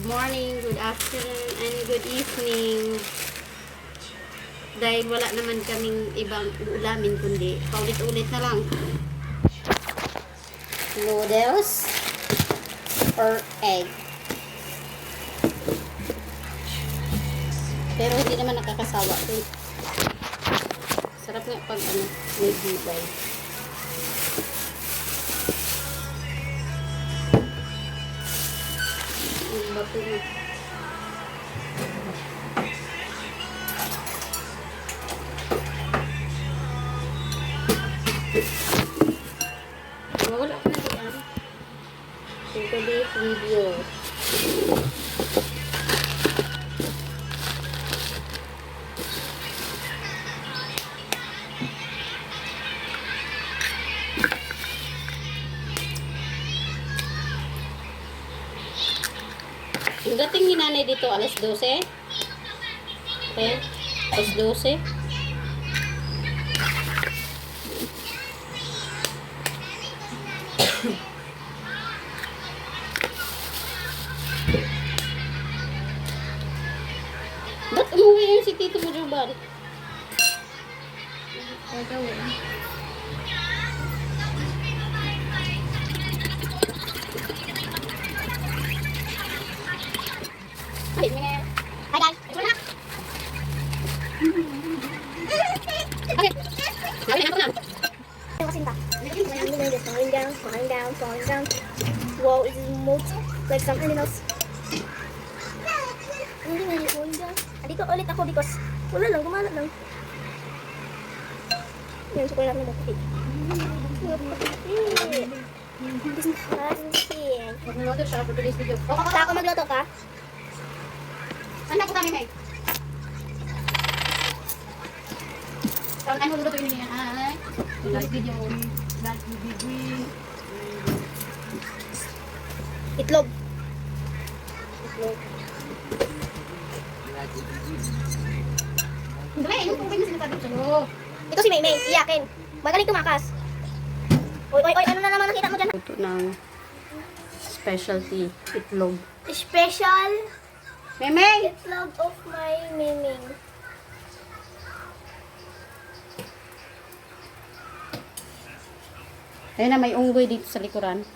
morning, good afternoon, and good evening. Dahil wala naman kaming ibang ulamin kundi paulit-ulit na lang. Noodles or egg. Pero hindi naman nakakasawa. Sarap nga pag may gulay. Ang bato na. Wala ko na yan. Today's video. Yung dating ni nanay dito, alas 12. Okay? Alas 12. Ba't umuwi yung si Tito mo, Juban? Gagawin. Hi guys, ito na. Okay. Sabi na ako na. Falling down, falling down, falling down. Wow, it is moved like some animals. Hindi falling down. Dito ulit ako because wala lang, gumana lang. Yan, chocolate na maputi. This is fancy. Magluto siya for today's video. Sa ako magluto ka? Ano po kami, May? So, ano luluto yun niya? Ay, like video. Like video. Itlog. Hindi, yung tubig na sinasabi ko sa'yo. Ito si Maymay, iyakin. Magaling tumakas. Oy, ano na naman nakita mo dyan? Ito ng specialty itlog. Special Memeng! itlog of my Maymay. Ayun na, may unggoy dito sa likuran.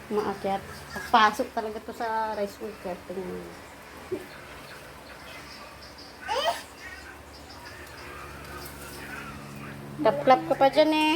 Umaakyat. Pagpasok talaga to sa rice cooker. Tingnan mo. Klap-klap ka pa dyan eh.